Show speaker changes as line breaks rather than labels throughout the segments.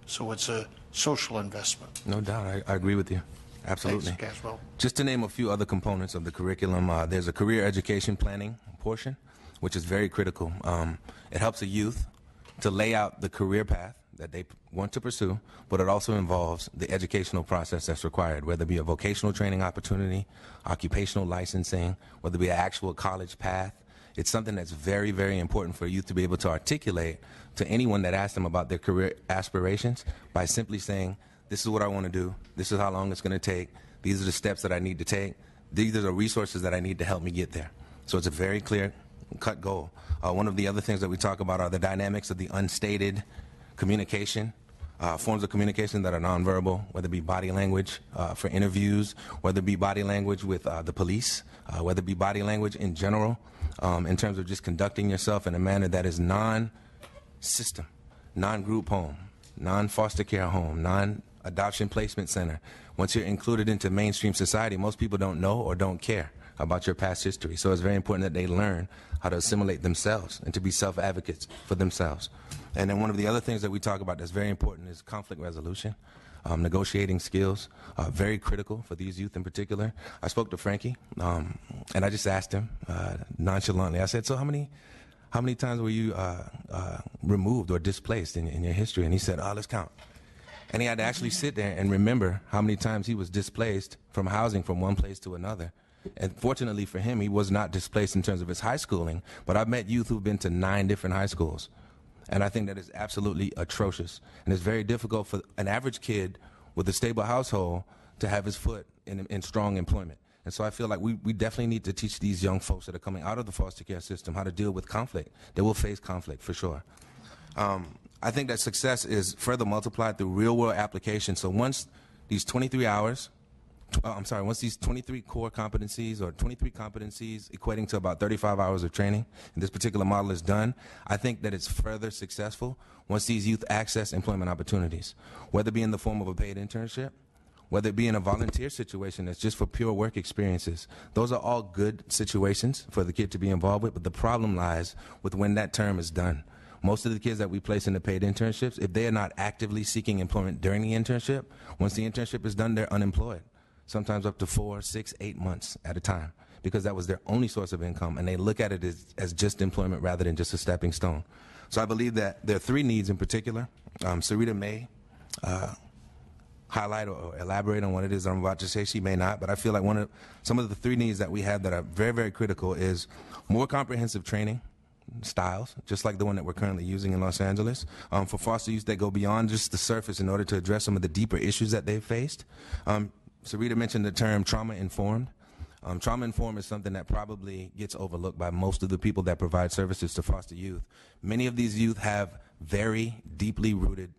So it's a social investment.
No doubt. I agree with you. Absolutely.
Thanks, Caswell.
Just to name a few other components of the curriculum, there's a career education planning portion, which is very critical. It helps a youth to lay out the career path that they want to pursue, but it also involves the educational process that's required, whether it be a vocational training opportunity, occupational licensing, whether it be an actual college path. It's something that's very, very important for youth to be able to articulate to anyone that asks them about their career aspirations by simply saying, this is what I want to do, this is how long it's going to take, these are the steps that I need to take, these are the resources that I need to help me get there. So it's a very clear-cut goal. One of the other things that we talk about are the dynamics of the unstated communication, forms of communication that are nonverbal, whether it be body language for interviews, whether it be body language with the police, whether it be body language in general, in terms of just conducting yourself in a manner that is non-system, non-group home, non-foster care home, non-adoption placement center. Once you're included into mainstream society, most people don't know or don't care about your past history. So it's very important that they learn how to assimilate themselves and to be self-advocates for themselves. And then one of the other things that we talk about that's very important is conflict resolution, negotiating skills, very critical for these youth in particular. I spoke to Frankie, and I just asked him nonchalantly, I said, so how many times were you removed or displaced in your history? And he said, let's count. And he had to actually sit there and remember how many times he was displaced from housing from one place to another. And fortunately for him, he was not displaced in terms of his high schooling, but I've met youth who've been to 9 different high schools. And I think that is absolutely atrocious. And it's very difficult for an average kid with a stable household to have his foot in strong employment. And so I feel like we definitely need to teach these young folks that are coming out of the foster care system how to deal with conflict. They will face conflict for sure. I think that success is further multiplied through real-world application. So once these 23 hours, once these 23 core competencies or 23 competencies equating to about 35 hours of training, and this particular model is done, I think that it's further successful once these youth access employment opportunities, whether it be in the form of a paid internship, whether it be in a volunteer situation that's just for pure work experiences. Those are all good situations for the kid to be involved with, but the problem lies with when that term is done. Most of the kids that we place in the paid internships, if they are not actively seeking employment during the internship, once the internship is done, they're unemployed. Sometimes up to 4, 6, 8 months at a time, because that was their only source of income, and they look at it as just employment rather than just a stepping stone. So I believe that there are 3 needs in particular. Sarita may highlight or elaborate on what it is I'm about to say. She may not, but I feel like some of the 3 needs that we have that are very, very critical is more comprehensive training styles, just like the one that we're currently using in Los Angeles, for foster youth that go beyond just the surface in order to address some of the deeper issues that they've faced. Sarita mentioned the term trauma-informed. Trauma-informed is something that probably gets overlooked by most of the people that provide services to foster youth. Many of these youth have very deeply rooted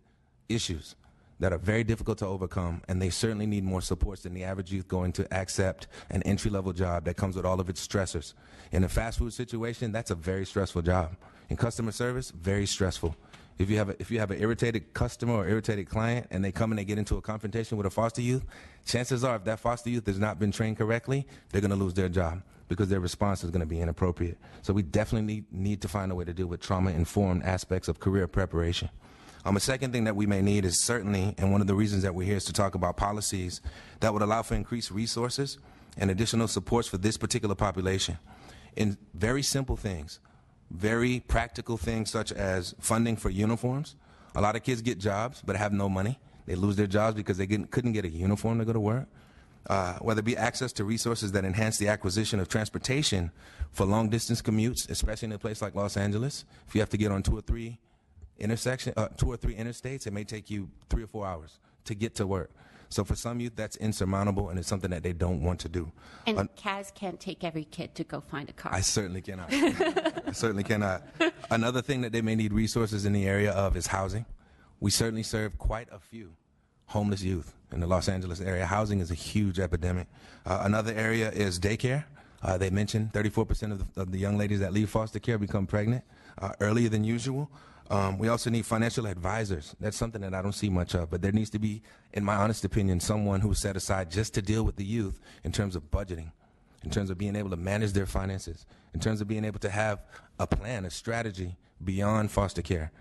issues that are very difficult to overcome, and they certainly need more supports than the average youth going to accept an entry-level job that comes with all of its stressors. In a fast food situation, that's a very stressful job. In customer service, very stressful. If you have an irritated customer or irritated client and they come and they get into a confrontation with a foster youth, chances are if that foster youth has not been trained correctly, they're going to lose their job because their response is going to be inappropriate. So we definitely need to find a way to deal with trauma-informed aspects of career preparation. A second thing that we may need is certainly, and one of the reasons that we're here is to talk about policies that would allow for increased resources and additional supports for this particular population in very simple things. Very practical things such as funding for uniforms. A lot of kids get jobs but have no money. They lose their jobs because they couldn't get a uniform to go to work. Whether it be access to resources that enhance the acquisition of transportation for long-distance commutes, especially in a place like Los Angeles. If you have to get on 2 or 3 interstates, it may take you 3 or 4 hours to get to work. So for some youth, that's insurmountable, and it's something that they don't want to do.
And Kaz can't take every kid to go find a car.
I certainly cannot. I certainly cannot. Another thing that they may need resources in the area of is housing. We certainly serve quite a few homeless youth in the Los Angeles area. Housing is a huge epidemic. Another area is daycare. They mentioned 34% of the young ladies that leave foster care become pregnant earlier than usual. We also need financial advisors. That's something that I don't see much of, but there needs to be, in my honest opinion, someone who's set aside just to deal with the youth in terms of budgeting, in terms of being able to manage their finances, in terms of being able to have a plan, a strategy beyond foster care.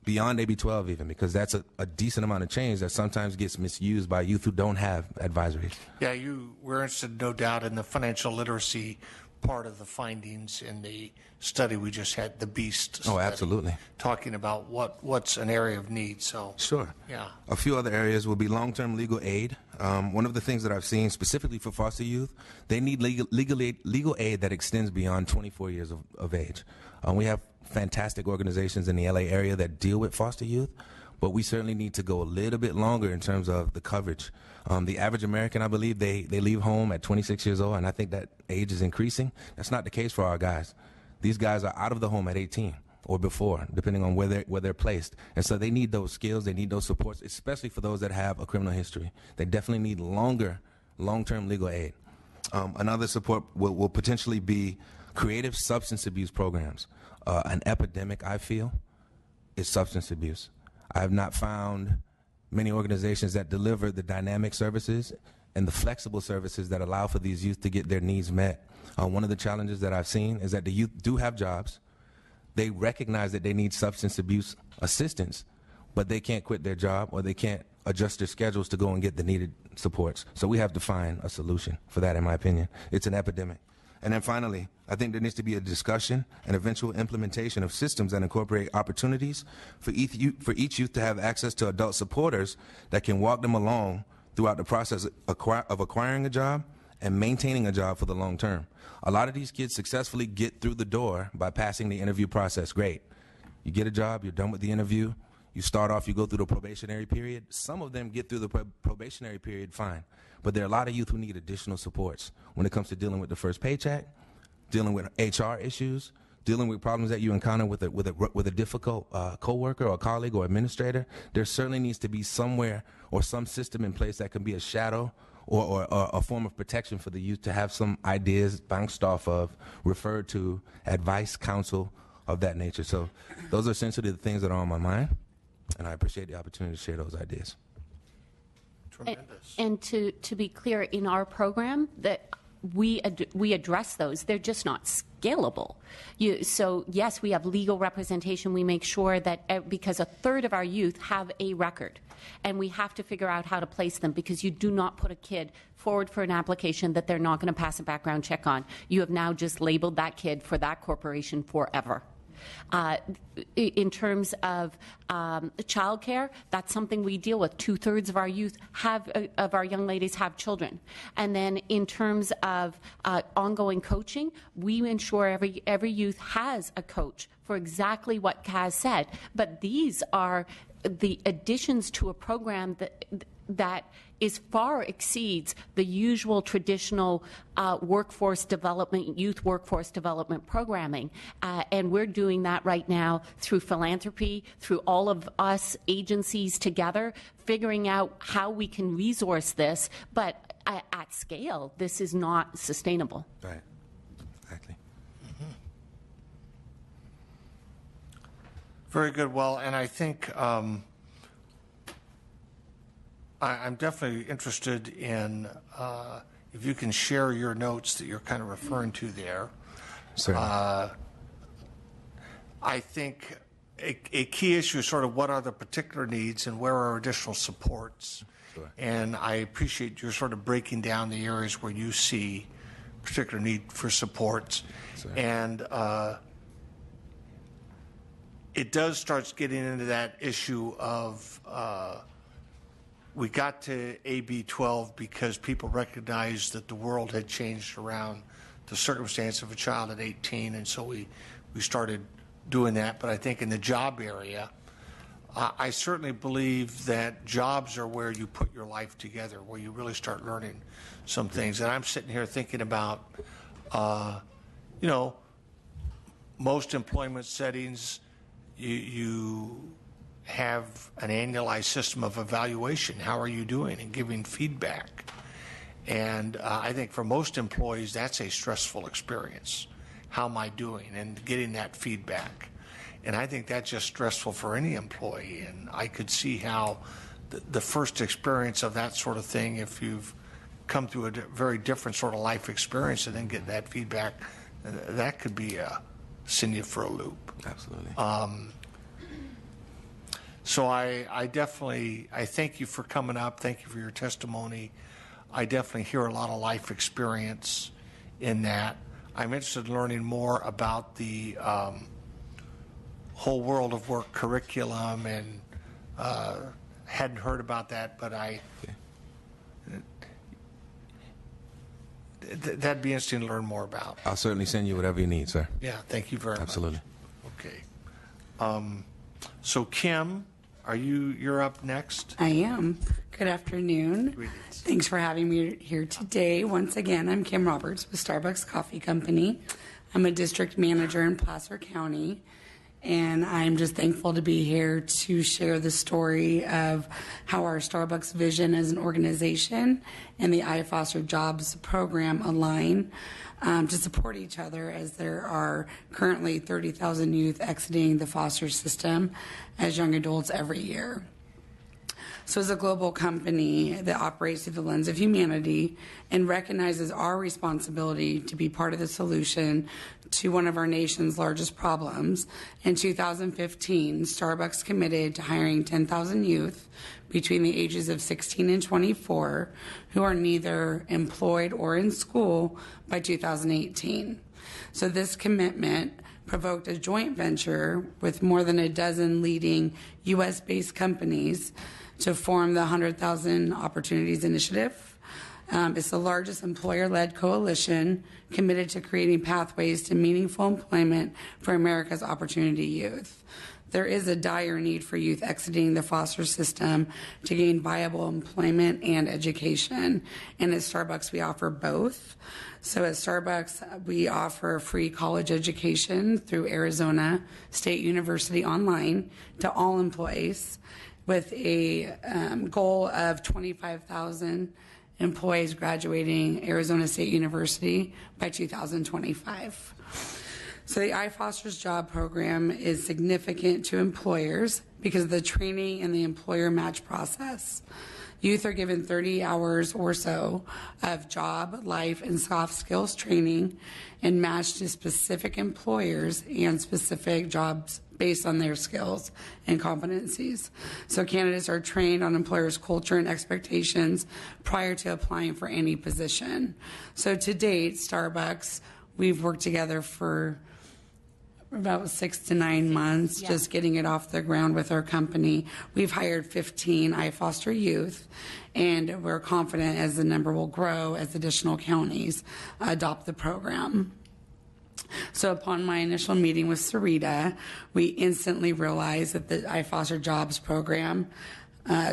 beyond AB12 even, because that's a decent amount of change that sometimes gets misused by youth who don't have advisories.
Yeah, you were interested, no doubt, in the financial literacy part of the findings in the study we just had, the BEAST study.
Oh, absolutely.
Talking about what's an area of need, so.
Sure.
Yeah.
A few other areas will be long-term legal aid. One of the things that I've seen specifically for foster youth, they need legal aid that extends beyond 24 years of age. We have fantastic organizations in the LA area that deal with foster youth, but we certainly need to go a little bit longer in terms of the coverage. The average American, I believe, they leave home at 26 years old, and I think that age is increasing. That's not the case for our guys. These guys are out of the home at 18 or before, depending on where they're placed. And so they need those skills, they need those supports, especially for those that have a criminal history. They definitely need long-term legal aid. Another support will potentially be creative substance abuse programs. An epidemic, I feel, is substance abuse. I have not found many organizations that deliver the dynamic services and the flexible services that allow for these youth to get their needs met. One of the challenges that I've seen is that the youth do have jobs. They recognize that they need substance abuse assistance, but they can't quit their job or they can't adjust their schedules to go and get the needed supports. So we have to find a solution for that, in my opinion. It's an epidemic. And then finally, I think there needs to be a discussion and eventual implementation of systems that incorporate opportunities for each youth to have access to adult supporters that can walk them along throughout the process of acquiring a job and maintaining a job for the long term. A lot of these kids successfully get through the door by passing the interview process. Great. You get a job, you're done with the interview, you start off, you go through the probationary period. Some of them get through the probationary period fine, but there are a lot of youth who need additional supports when it comes to dealing with the first paycheck, dealing with HR issues, dealing with problems that you encounter with a difficult coworker or colleague or administrator. There certainly needs to be somewhere or some system in place that can be a shadow or a form of protection for the youth to have some ideas bounced off of, referred to, advice, counsel of that nature. So those are essentially the things that are on my mind, and I appreciate the opportunity to share those ideas.
Tremendous.
And to be clear, in our program, that we address those. They're just not scalable. So yes, we have legal representation. We make sure that because a third of our youth have a record, and we have to figure out how to place them, because you do not put a kid forward for an application that they're not going to pass a background check on. You have now just labeled that kid for that corporation forever. In terms of childcare, that's something we deal with. 2/3 of our youth of our young ladies have children. And then in terms of ongoing coaching, we ensure every youth has a coach for exactly what Kaz said. But these are the additions to a program that is far exceeds the usual traditional workforce development, youth workforce development programming. And we're doing that right now through philanthropy, through all of us agencies together, figuring out how we can resource this. But at scale, this is not sustainable.
Right. Exactly.
Very good. Well, and I think I'm definitely interested in if you can share your notes that you're kind of referring to there.
Certainly.
I think a key issue is sort of what are the particular needs and where are additional supports.
Sure.
And I appreciate your sort of breaking down the areas where you see particular need for supports.
Sure.
And it does start getting into that issue of we got to AB 12 because people recognized that the world had changed around the circumstance of a child at 18, and so we started doing that. But I think in the job area, I certainly believe that jobs are where you put your life together, where you really start learning some things. And I'm sitting here thinking about, most employment settings, you have an annualized system of evaluation. How are you doing? And giving feedback. And I think for most employees, that's a stressful experience. How am I doing? And getting that feedback. And I think that's just stressful for any employee. And I could see how the first experience of that sort of thing, if you've come through a very different sort of life experience and then get that feedback, that could be send you for a loop.
Absolutely.
So I definitely, I thank you for coming up. Thank you for your testimony. I definitely hear a lot of life experience in that. I'm interested in learning more about the whole world of work curriculum, and hadn't heard about that, but that'd be interesting to learn more about.
I'll certainly send you whatever you need, sir.
Yeah, thank you very much.
Absolutely.
Okay. So Kim, you're up next?
I am. Good afternoon.
Greetings.
Thanks for having me here today. Once again, I'm Kim Roberts with Starbucks Coffee Company. I'm a district manager in Placer County, and I'm just thankful to be here to share the story of how our Starbucks vision as an organization and the iFoster Jobs program align to support each other, as there are currently 30,000 youth exiting the foster system as young adults every year. So as a global company that operates through the lens of humanity and recognizes our responsibility to be part of the solution to one of our nation's largest problems, in 2015, Starbucks committed to hiring 10,000 youth between the ages of 16 and 24 who are neither employed or in school by 2018. So this commitment provoked a joint venture with more than a dozen leading U.S.-based companies to form the 100,000 Opportunities Initiative. It's the largest employer-led coalition committed to creating pathways to meaningful employment for America's opportunity youth. There is a dire need for youth exiting the foster system to gain viable employment and education. And at Starbucks, we offer both. So at Starbucks, we offer free college education through Arizona State University online to all employees, with a goal of 25,000 employees graduating Arizona State University by 2025. So the iFoster's job program is significant to employers because of the training and the employer match process. Youth are given 30 hours or so of job, life, and soft skills training and matched to specific employers and specific jobs based on their skills and competencies. So candidates are trained on employers' culture and expectations prior to applying for any position. So to date, Starbucks, we've worked together for about 6 to 9 months, just getting it off the ground with our company. We've hired 15 iFoster youth, and we're confident as the number will grow as additional counties adopt the program. So upon my initial meeting with Sarita, we instantly realized that the iFoster Jobs program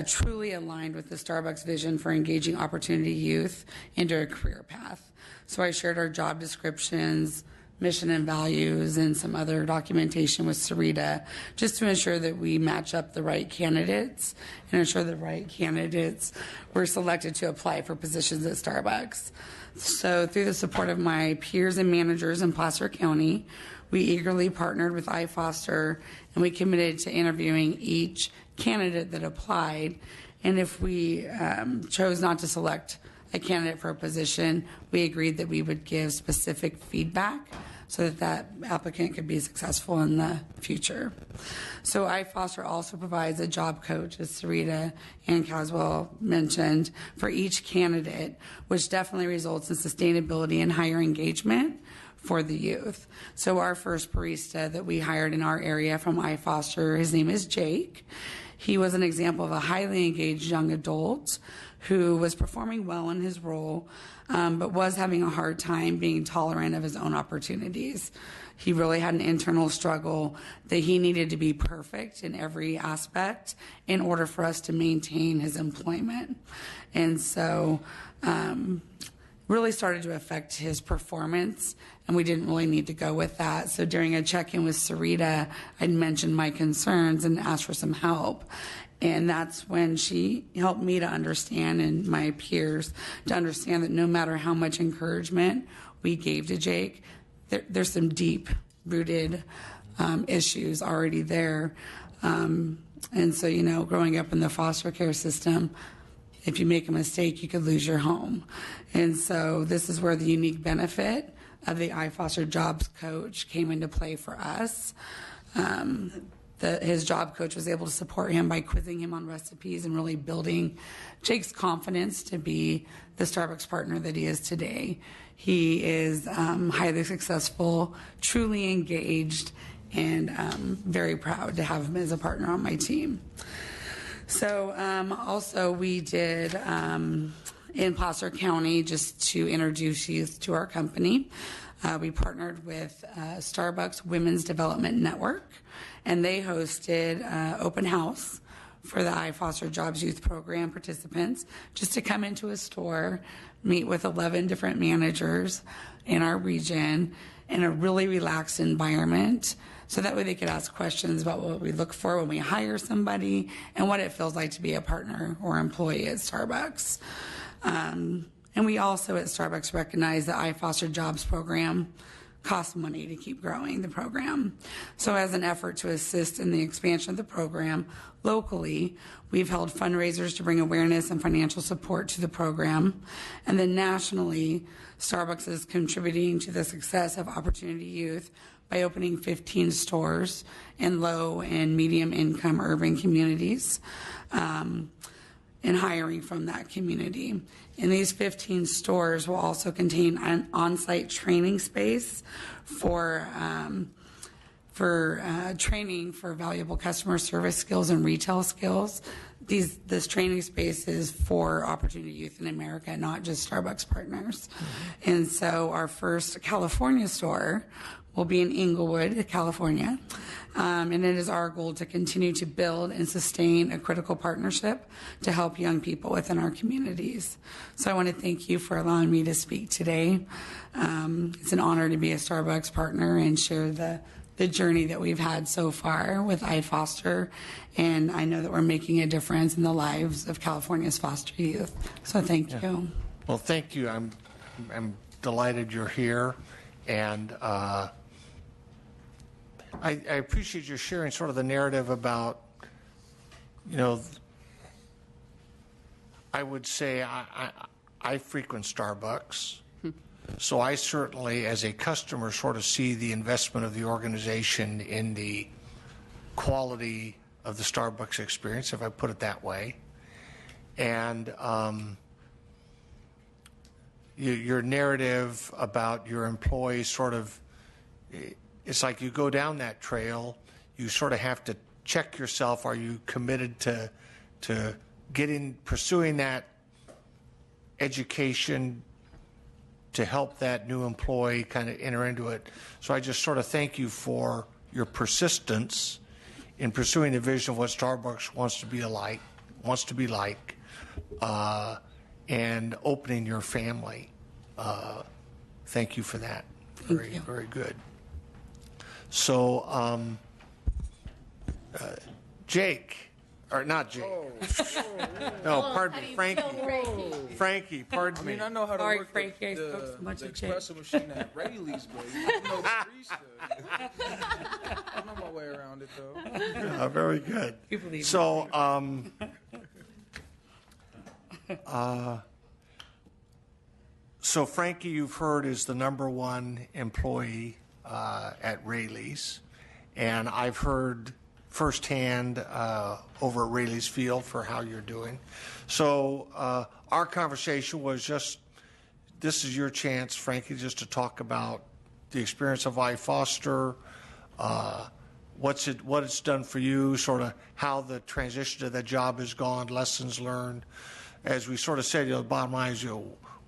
truly aligned with the Starbucks vision for engaging opportunity youth into a career path. So I shared our job descriptions, mission and values, and some other documentation with Sarita, just to ensure that we match up the right candidates and ensure the right candidates were selected to apply for positions at Starbucks. So through the support of my peers and managers in Placer County, we eagerly partnered with iFoster, and we committed to interviewing each candidate that applied. And if we chose not to select a candidate for a position, we agreed that we would give specific feedback so that that applicant could be successful in the future. So iFoster also provides a job coach, as Sarita and Caswell mentioned, for each candidate, which definitely results in sustainability and higher engagement for the youth. So our first barista that we hired in our area from iFoster, his name is Jake. He was an example of a highly engaged young adult who was performing well in his role, but was having a hard time being tolerant of his own opportunities. He really had an internal struggle that he needed to be perfect in every aspect in order for us to maintain his employment. And so really started to affect his performance, and we didn't really need to go with that. So during a check-in with Sarita, I'd mentioned my concerns and asked for some help. And that's when she helped me to understand, and my peers to understand, that no matter how much encouragement we gave to Jake, there's some deep-rooted issues already there. And so, you know, growing up in the foster care system, if you make a mistake, you could lose your home. And so this is where the unique benefit of the iFoster Jobs Coach came into play for us. The his job coach was able to support him by quizzing him on recipes and really building Jake's confidence to be the Starbucks partner that he is today. He is highly successful, truly engaged, and very proud to have him as a partner on my team. So also we did in Placer County, just to introduce youth to our company, we partnered with Starbucks Women's Development Network, and they hosted open house for the iFoster Jobs Youth Program participants, just to come into a store, meet with 11 different managers in our region in a really relaxed environment, so that way they could ask questions about what we look for when we hire somebody and what it feels like to be a partner or employee at Starbucks. And we also at Starbucks recognize the iFoster Jobs program costs money to keep growing the program. So as an effort to assist in the expansion of the program locally, we've held fundraisers to bring awareness and financial support to the program. And then nationally, Starbucks is contributing to the success of Opportunity Youth by opening 15 stores in low and medium income urban communities, and hiring from that community. And these 15 stores will also contain an on-site training space for training for valuable customer service skills and retail skills. This training space is for Opportunity Youth in America, not just Starbucks partners. Mm-hmm. And so our first California store will be in Inglewood, California. And it is our goal to continue to build and sustain a critical partnership to help young people within our communities. So I want to thank you for allowing me to speak today. It's an honor to be a Starbucks partner and share the journey that we've had so far with iFoster. And I know that we're making a difference in the lives of California's foster youth. So thank you.
Well, thank you. I'm delighted you're here. And I appreciate you sharing sort of the narrative about, I would say I frequent Starbucks. So I certainly, as a customer, sort of see the investment of the organization in the quality of the Starbucks experience, if I put it that way. And your narrative about your employees sort of, it's like you go down that trail, you sort of have to check yourself. Are you committed to pursuing that education to help that new employee kind of enter into it? So I just sort of thank you for your persistence in pursuing the vision of what Starbucks wants to be like, and opening your family. Thank you for that. Very, very good. So, Jake, or not Jake. No, pardon me, Frankie. Frankie, pardon me.
I know how to work
Frankie, I spoke so much
the
of Jake.
espresso machine at Rayleigh's, but you know the barista. I know my way around it, though.
Very good. So, so Frankie, you've heard, is the #1 employee at Rayleigh's, and I've heard firsthand over at Rayleigh's Field for how you're doing. So our conversation was just, this is your chance, Frankie, just to talk about the experience of iFoster, what it's done for you, sort of how the transition to that job has gone, lessons learned. As we sort of said, the bottom line is,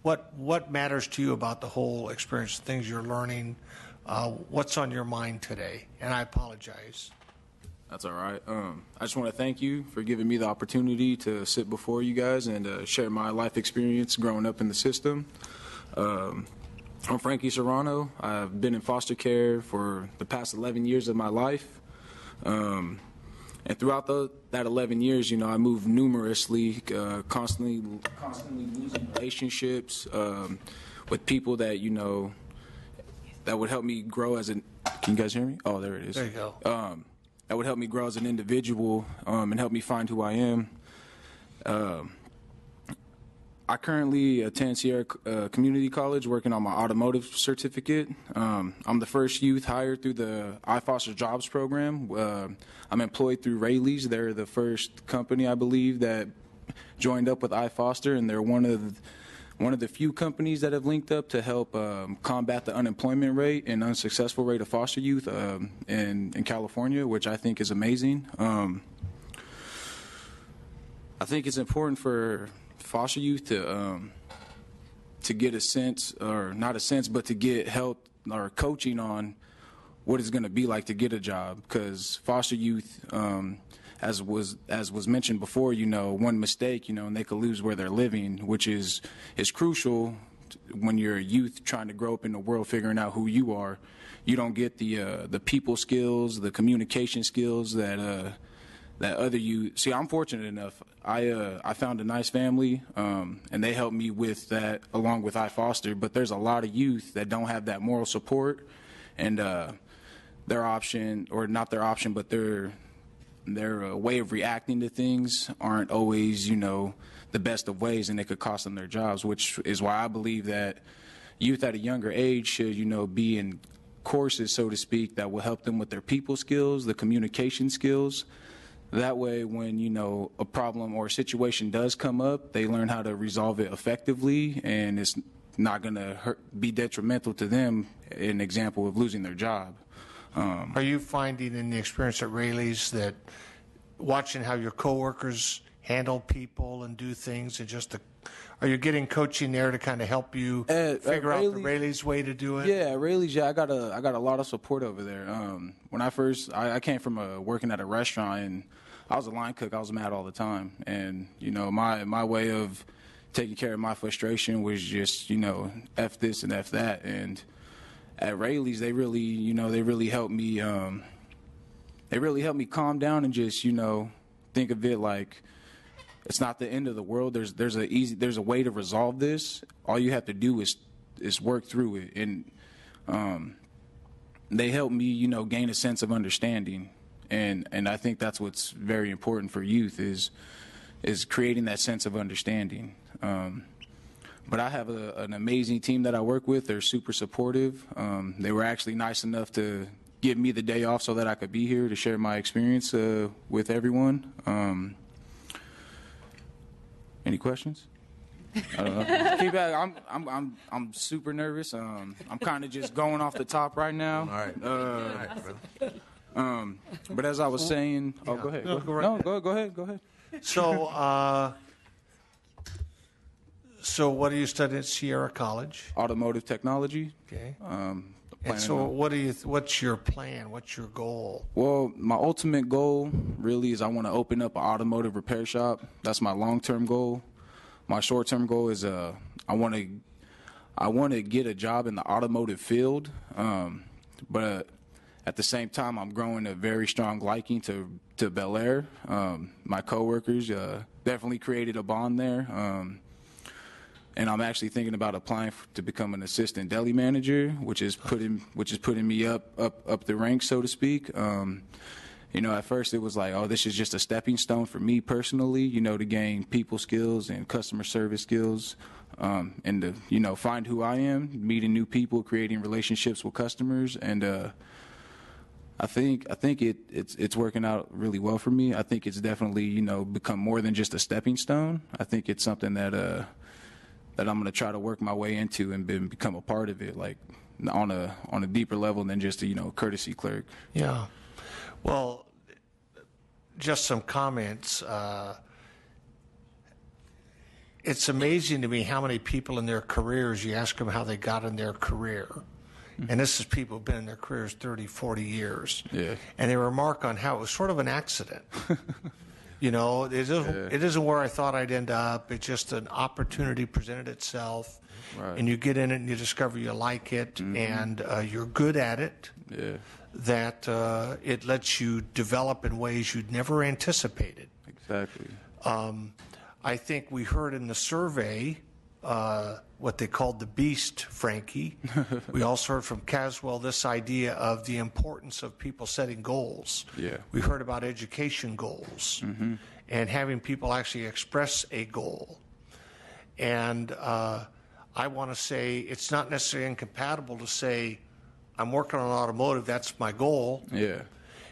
what matters to you about the whole experience, things you're learning, what's on your mind today? And I apologize.
That's all right. I just want to thank you for giving me the opportunity to sit before you guys and share my life experience growing up in the system. I'm Frankie Serrano. I've been in foster care for the past 11 years of my life. And throughout that 11 years, I moved numerously, constantly losing relationships with people that, that would help me grow as an... Can you guys hear me? Oh, there it is.
There you go.
That would help me grow as an individual and help me find who I am. I currently attend Sierra Community College working on my automotive certificate. I'm the first youth hired through the iFoster Jobs program. I'm employed through Rayleigh's. They're the first company, I believe, that joined up with iFoster, and they're one of the few companies that have linked up to help combat the unemployment rate and unsuccessful rate of foster youth in California, which I think is amazing. I think it's important for foster youth to get a sense, or not a sense, but to get help or coaching on what it's going to be like to get a job, because foster youth, as was mentioned before, one mistake, and they could lose where they're living, which is crucial when you're a youth trying to grow up in the world, figuring out who you are. You don't get the people skills, the communication skills that other youth. See, I'm fortunate enough. I found a nice family, and they helped me with that along with iFoster. But there's a lot of youth that don't have that moral support, and their option, or not their option, but their way of reacting to things aren't always, the best of ways, and it could cost them their jobs, which is why I believe that youth at a younger age should, be in courses, so to speak, that will help them with their people skills, the communication skills. That way, when, a problem or a situation does come up, they learn how to resolve it effectively, and it's not going to be detrimental to them, an example of losing their job.
Are you finding in the experience at Rayleigh's that watching how your coworkers handle people and do things, and are you getting coaching there to kind of help you figure out the Rayleigh's way to do it?
Yeah, Rayleigh's. Yeah, I got a lot of support over there. When I came from working at a restaurant, and I was a line cook. I was mad all the time, and my way of taking care of my frustration was just F this and F that. And at Rayleigh's, they really helped me. They really helped me calm down and just think of it like it's not the end of the world. There's a way to resolve this. All you have to do is work through it, and they helped me gain a sense of understanding, and I think that's what's very important for youth is creating that sense of understanding. But I have an amazing team that I work with. They're super supportive. They were actually nice enough to give me the day off so that I could be here to share my experience with everyone. Any questions? I don't know. Keep at it. I'm super nervous. I'm kind of just going off the top right now.
All right. All right, brother.
But as I was saying, go ahead.
No,
Go ahead.
So what are you studying at Sierra College?
Automotive technology.
Okay. And so what's your plan? What's your goal?
Well, my ultimate goal really is I want to open up an automotive repair shop. That's my long-term goal. My short-term goal is I want to get a job in the automotive field, but at the same time, I'm growing a very strong liking to Bel Air. My coworkers definitely created a bond there. And I'm actually thinking about applying to become an assistant deli manager, which is putting me up the ranks, so to speak. At first it was like, oh, this is just a stepping stone for me personally, to gain people skills and customer service skills, and to find who I am, meeting new people, creating relationships with customers, and I think it's working out really well for me. I think it's definitely become more than just a stepping stone. I think it's something that I'm going to try to work my way into and become a part of it, like on a deeper level than just a courtesy clerk.
Yeah. Well, just some comments. It's amazing to me how many people in their careers, you ask them how they got in their career. And this is people who've been in their careers 30, 40 years.
Yeah.
And they remark on how it was sort of an accident. It isn't where I thought I'd end up. It's just an opportunity presented itself.
Right.
And you get in it and you discover you like it, and you're good at it.
Yeah.
That it lets you develop in ways you'd never anticipated.
Exactly.
I think we heard in the survey what they called the beast, Frankie. We also heard from Caswell this idea of the importance of people setting goals.
Yeah.
We heard about education goals and having people actually express a goal. And I want to say it's not necessarily incompatible to say, I'm working on automotive, that's my goal.
Yeah.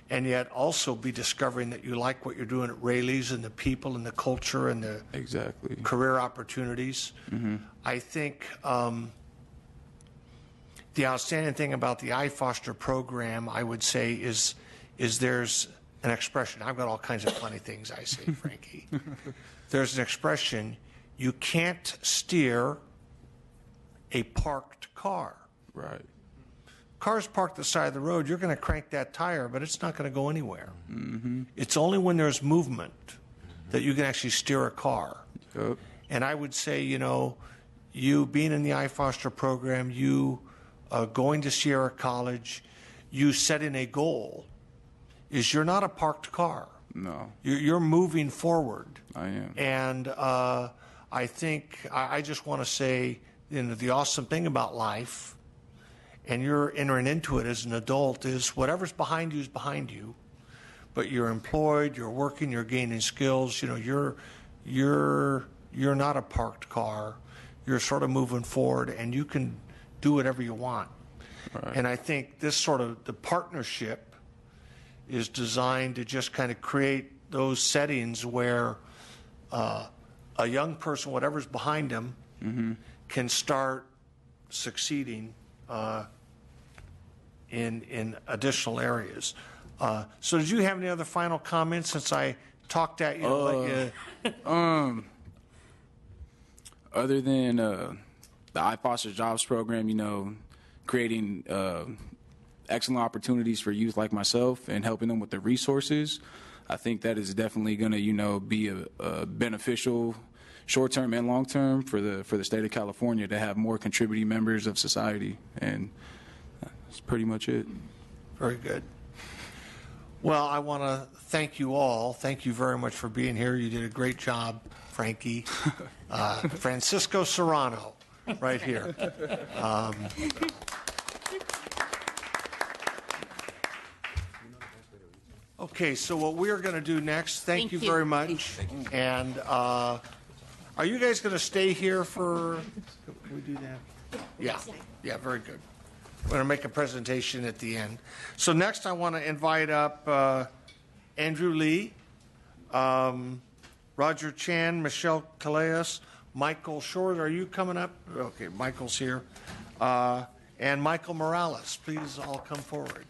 And yet also be discovering that you like what you're doing at Rayleigh's and the people and the culture and the
Exactly.
career opportunities. I think the outstanding thing about the iFoster program, I would say, is there's an expression. I've got all kinds of funny things I say, Frankie. There's an expression, you can't steer a parked car.
Right.
Car's parked at the side of the road, you're going to crank that tire, but it's not going to go anywhere. It's only when there's movement that you can actually steer a car.
Yep.
And I would say, you know, you being in the iFoster program, you going to Sierra College, you setting a goal, is you're not a parked car.
No,
You're moving forward.
I am.
And I think, I just want to say, you know, the awesome thing about life, and you're entering into it as an adult, is whatever's behind you is behind you. But you're employed, you're working, you're gaining skills. You know, you're not a parked car. You're sort of moving forward, and you can do whatever you want.
Right.
And I think this sort of the partnership is designed to just kind of create those settings where a young person, whatever's behind them, can start succeeding in additional areas. So did you have any other final comments since I talked at you? Let you...
Other than the iFoster Jobs program, you know, creating excellent opportunities for youth like myself and helping them with the resources, I think that is definitely going to, you know, be a beneficial short-term and long-term for the state of California to have more contributing members of society. And that's pretty much it.
Very good. Well, I want to thank you all. Thank you very much for being here. You did a great job, Frankie. Francisco Serrano, right here. Okay, so what we are going to do next, thank you very much. And are you guys going to stay here for, can we do that? Yeah, very good. We're going to make a presentation at the end. So next I want to invite up Andrew Lee, Roger Chan, Michelle Calais, Michael Shores. Are you coming up? Okay, Michael's here. And Michael Morales. Please all come forward.